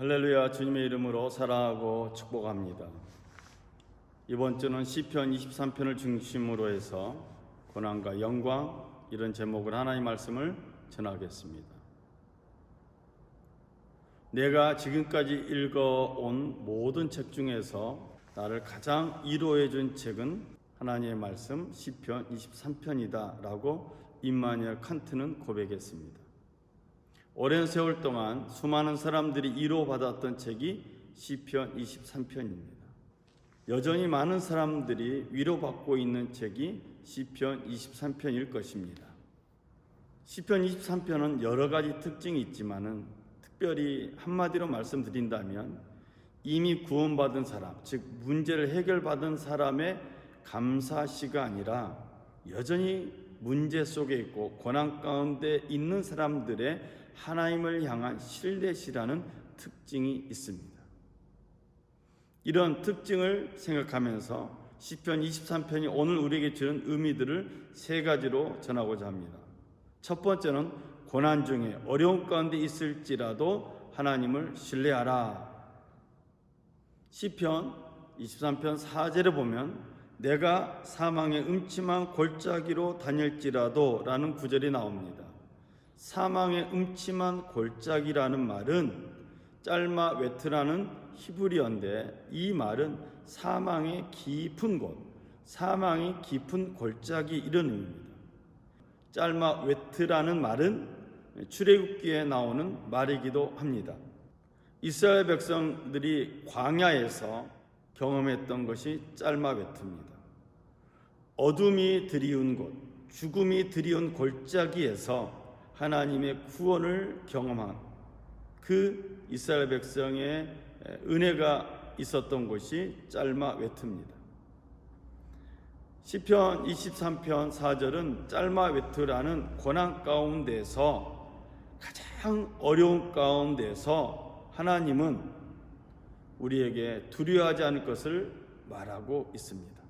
할렐루야. 주님의 이름으로 사랑하고 축복합니다. 이번 주는 시편 23편을 중심으로 해서 고난과 영광, 이런 제목을 하나님의 말씀을 전하겠습니다. 내가 지금까지 읽어온 모든 책 중에서 나를 가장 위로해 준 책은 하나님의 말씀 시편 23편이다 라고 임마누엘 칸트는 고백했습니다. 오랜 세월 동안 수많은 사람들이 위로받았던 책이 시편 23편입니다. 여전히 많은 사람들이 위로받고 있는 책이 시편 23편일 것입니다. 시편 23편은 여러 가지 특징이 있지만은 특별히 한마디로 말씀드린다면 이미 구원받은 사람, 즉 문제를 해결받은 사람의 감사시가 아니라 여전히 문제 속에 있고 고난 가운데 있는 사람들의 하나님을 향한 신뢰시라는 특징이 있습니다. 이런 특징을 생각하면서 시편 23편이 오늘 우리에게 주는 의미들을 세 가지로 전하고자 합니다. 첫 번째는 고난 중에 어려움 가운데 있을지라도 하나님을 신뢰하라. 시편 23편 4절에 보면 내가 사망의 음침한 골짜기로 다닐지라도 라는 구절이 나옵니다. 사망의 음침한 골짜기라는 말은 짤마 웨트라는 히브리어인데 이 말은 사망의 깊은 곳, 사망의 깊은 골짜기 이런 의미입니다. 짤마 웨트라는 말은 출애굽기에 나오는 말이기도 합니다. 이스라엘 백성들이 광야에서 경험했던 것이 짤마 웨트입니다. 어둠이 드리운 곳, 죽음이 드리운 골짜기에서 하나님의 구원을 경험한 그 이스라엘 백성의 은혜가 있었던 곳이 짤마 웨트입니다. 시편 23편 4절은 짤마 웨트라는 고난 가운데서 가장 어려운 가운데서 하나님은 우리에게 두려워하지 않을 것을 말하고 있습니다.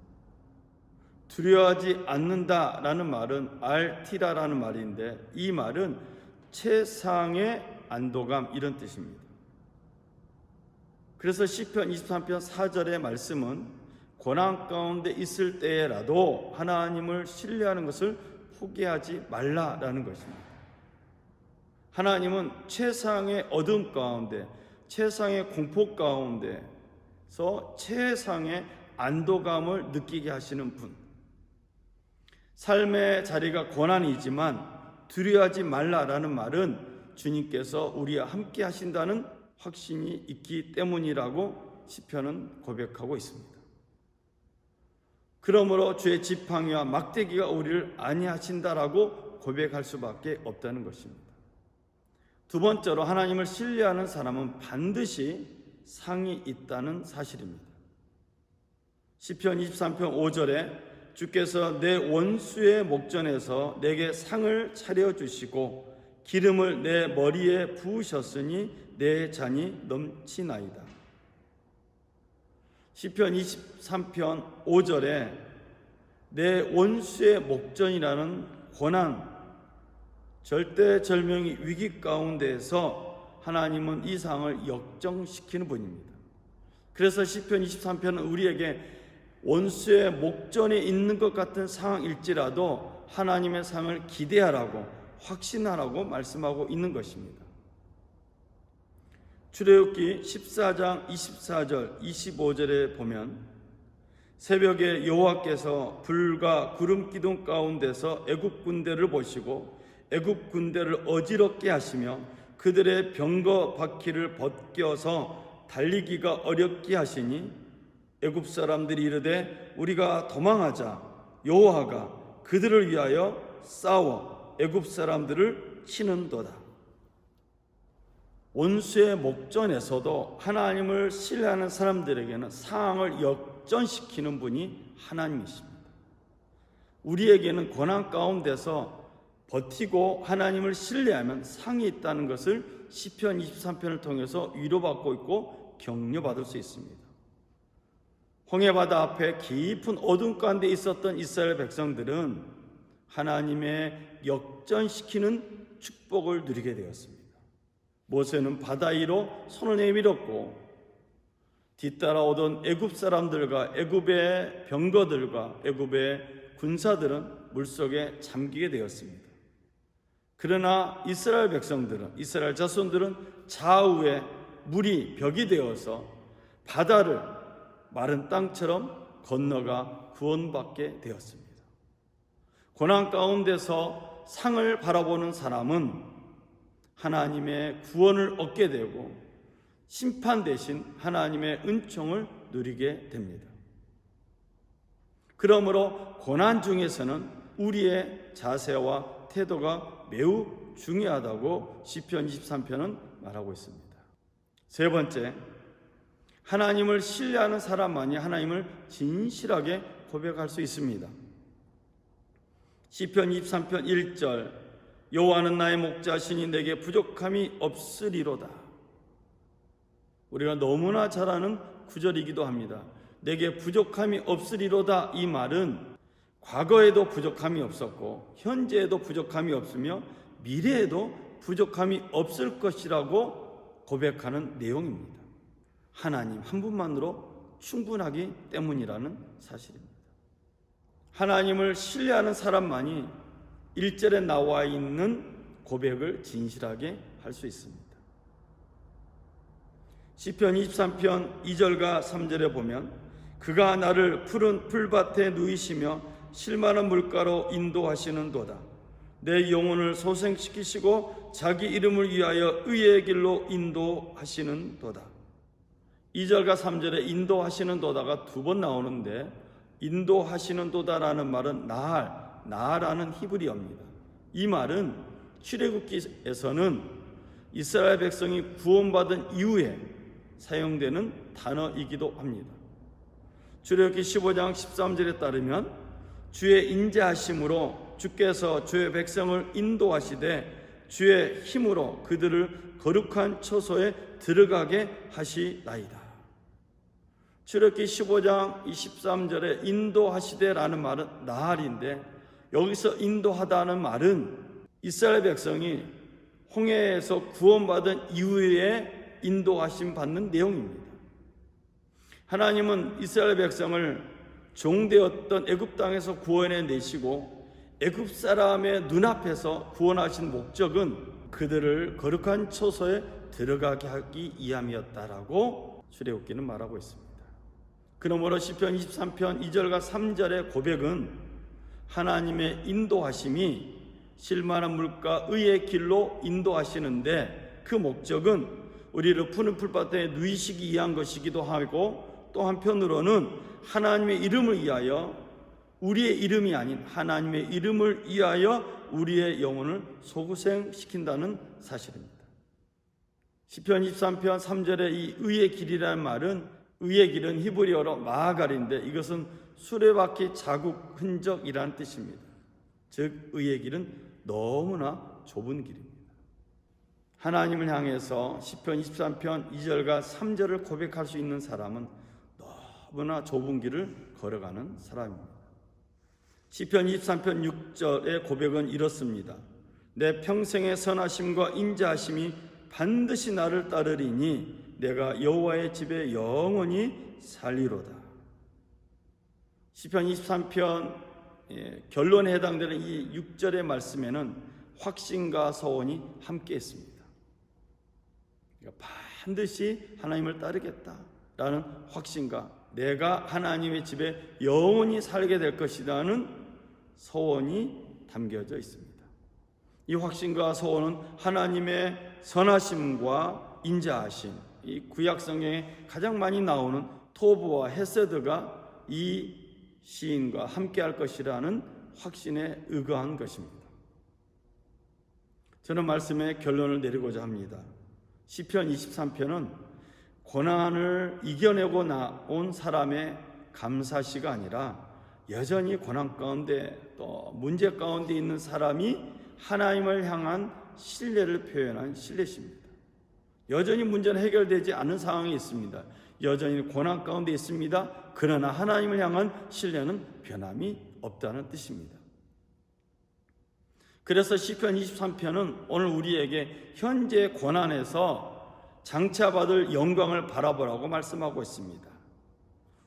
두려워하지 않는다라는 말은 알티라라는 말인데 이 말은 최상의 안도감 이런 뜻입니다. 그래서 시편 23편 4절의 말씀은 고난 가운데 있을 때라도 하나님을 신뢰하는 것을 포기하지 말라라는 것입니다. 하나님은 최상의 어둠 가운데, 최상의 공포 가운데서 최상의 안도감을 느끼게 하시는 분. 삶의 자리가 고난이지만 두려워하지 말라라는 말은 주님께서 우리와 함께 하신다는 확신이 있기 때문이라고 시편은 고백하고 있습니다. 그러므로 주의 지팡이와 막대기가 우리를 안위하신다라고 고백할 수밖에 없다는 것입니다. 두 번째로 하나님을 신뢰하는 사람은 반드시 상이 있다는 사실입니다. 시편 23편 5절에 주께서 내 원수의 목전에서 내게 상을 차려주시고 기름을 내 머리에 부으셨으니 내 잔이 넘치나이다. 시편 23편 5절에 내 원수의 목전이라는 고난, 절대절명의 위기 가운데에서 하나님은 이 상을 역정시키는 분입니다. 그래서 시편 23편은 우리에게 원수의 목전에 있는 것 같은 상황일지라도 하나님의 상을 기대하라고 확신하라고 말씀하고 있는 것입니다. 출애굽기 14장 24절 25절에 보면 새벽에 여호와께서 불과 구름 기둥 가운데서 애굽 군대를 보시고 애굽 군대를 어지럽게 하시며 그들의 병거 바퀴를 벗겨서 달리기가 어렵게 하시니 애굽 사람들이 이르되 우리가 도망하자 여호와가 그들을 위하여 싸워 애굽 사람들을 치는도다. 원수의 목전에서도 하나님을 신뢰하는 사람들에게는 상황을 역전시키는 분이 하나님이십니다. 우리에게는 고난 가운데서 버티고 하나님을 신뢰하면 상이 있다는 것을 시편 23편을 통해서 위로받고 있고 격려받을 수 있습니다. 홍해바다 앞에 깊은 어둠 가운데 있었던 이스라엘 백성들은 하나님의 역전시키는 축복을 누리게 되었습니다. 모세는 바다 위로 손을 내밀었고 뒤따라오던 애굽 사람들과 애굽의 병거들과 애굽의 군사들은 물속에 잠기게 되었습니다. 그러나 이스라엘 백성들은, 이스라엘 자손들은 좌우에 물이 벽이 되어서 바다를 마른 땅처럼 건너가 구원받게 되었습니다. 고난 가운데서 상을 바라보는 사람은 하나님의 구원을 얻게 되고 심판 대신 하나님의 은총을 누리게 됩니다. 그러므로 고난 중에서는 우리의 자세와 태도가 매우 중요하다고 시편 23편은 말하고 있습니다. 세 번째, 하나님을 신뢰하는 사람만이 하나님을 진실하게 고백할 수 있습니다. 시편 23편 1절, 여호와는 나의 목자시니 내게 부족함이 없으리로다. 우리가 너무나 잘 아는 구절이기도 합니다. 내게 부족함이 없으리로다. 이 말은 과거에도 부족함이 없었고 현재에도 부족함이 없으며 미래에도 부족함이 없을 것이라고 고백하는 내용입니다. 하나님 한 분만으로 충분하기 때문이라는 사실입니다. 하나님을 신뢰하는 사람만이 1절에 나와 있는 고백을 진실하게 할 수 있습니다. 시편 23편 2절과 3절에 보면 그가 나를 푸른 풀밭에 누이시며 실만한 물가로 인도하시는도다. 내 영혼을 소생시키시고 자기 이름을 위하여 의의 길로 인도하시는도다. 2절과 3절에 인도하시는도다가 두 번 나오는데 인도하시는도다라는 말은 나라는 히브리어입니다. 이 말은 출애굽기에서는 이스라엘 백성이 구원받은 이후에 사용되는 단어이기도 합니다. 출애굽기 15장 13절에 따르면 주의 인자하심으로 주께서 주의 백성을 인도하시되 주의 힘으로 그들을 거룩한 처소에 들어가게 하시나이다. 출애굽기 15장 23절에 인도하시되라는 말은 나할인데 여기서 인도하다는 말은 이스라엘 백성이 홍해에서 구원받은 이후에 인도하심 받는 내용입니다. 하나님은 이스라엘 백성을 종되었던 애굽 땅에서 구원해 내시고 애굽 사람의 눈앞에서 구원하신 목적은 그들을 거룩한 처소에 들어가게 하기 위함이었다라고 출애굽기는 말하고 있습니다. 그러므로 시편 23편 2절과 3절의 고백은 하나님의 인도하심이 실만한 물과 의의 길로 인도하시는데 그 목적은 우리를 푸른 풀밭에 누이시기 위한 것이기도 하고 또 한편으로는 하나님의 이름을 위하여 우리의 이름이 아닌 하나님의 이름을 위하여 우리의 영혼을 소구생시킨다는 사실입니다. 시편 23편 3절의 이 의의 길이라는 말은 의의 길은 히브리어로 마아갈인데 이것은 수레바퀴 자국 흔적이라는 뜻입니다. 즉 의의 길은 너무나 좁은 길입니다. 하나님을 향해서 시편 23편 2절과 3절을 고백할 수 있는 사람은 너무나 좁은 길을 걸어가는 사람입니다. 시편 23편 6절의 고백은 이렇습니다. 내 평생의 선하심과 인자하심이 반드시 나를 따르리니 내가 여호와의 집에 영원히 살리로다. 시편 23편 결론에 해당되는 이 6절의 말씀에는 확신과 서원이 함께 있습니다. 그러니까 반드시 하나님을 따르겠다라는 확신과 내가 하나님의 집에 영원히 살게 될 것이라는 서원이 담겨져 있습니다. 이 확신과 서원은 하나님의 선하심과 인자하심, 이 구약 성경에 가장 많이 나오는 토브와 헤세드가 이 시인과 함께할 것이라는 확신에 의거한 것입니다. 저는 말씀의 결론을 내리고자 합니다. 시편 23편은 고난을 이겨내고 나온 사람의 감사시가 아니라 여전히 고난 가운데 또 문제 가운데 있는 사람이 하나님을 향한 신뢰를 표현한 신뢰시입니다. 여전히 문제는 해결되지 않은 상황이 있습니다. 여전히 고난 가운데 있습니다. 그러나 하나님을 향한 신뢰는 변함이 없다는 뜻입니다. 그래서 시편 23편은 오늘 우리에게 현재 고난에서 장차받을 영광을 바라보라고 말씀하고 있습니다.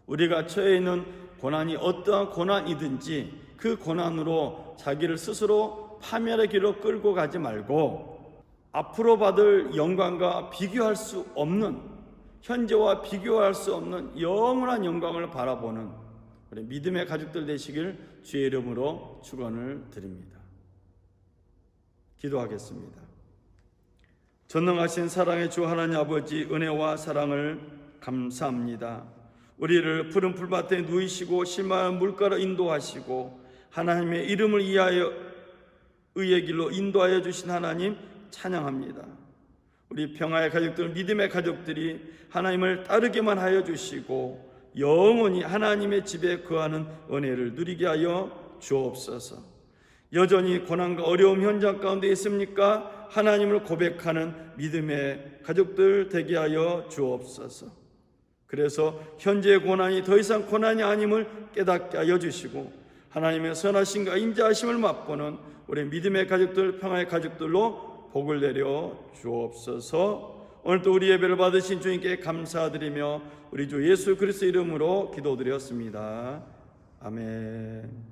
우리가 처해 있는 고난이 어떠한 고난이든지 그 고난으로 자기를 스스로 파멸의 길로 끌고 가지 말고 앞으로 받을 영광과 비교할 수 없는, 현재와 비교할 수 없는 영원한 영광을 바라보는 우리 믿음의 가족들 되시길 주의 이름으로 축원을 드립니다. 기도하겠습니다. 전능하신 사랑의 주 하나님 아버지, 은혜와 사랑을 감사합니다. 우리를 푸른 풀밭에 누이시고 실망한 물가로 인도하시고 하나님의 이름을 위하여 의의 길로 인도하여 주신 하나님 찬양합니다. 우리 평화의 가족들, 믿음의 가족들이 하나님을 따르기만 하여 주시고 영원히 하나님의 집에 거하는 은혜를 누리게 하여 주옵소서. 여전히 고난과 어려움 현장 가운데 있습니까? 하나님을 고백하는 믿음의 가족들 되게 하여 주옵소서. 그래서 현재의 고난이 더 이상 고난이 아님을 깨닫게 하여 주시고 하나님의 선하심과 인자하심을 맛보는 우리 믿음의 가족들, 평화의 가족들로 복을 내려 주옵소서. 오늘도 우리 예배를 받으신 주님께 감사드리며 우리 주 예수 그리스도 이름으로 기도드렸습니다. 아멘.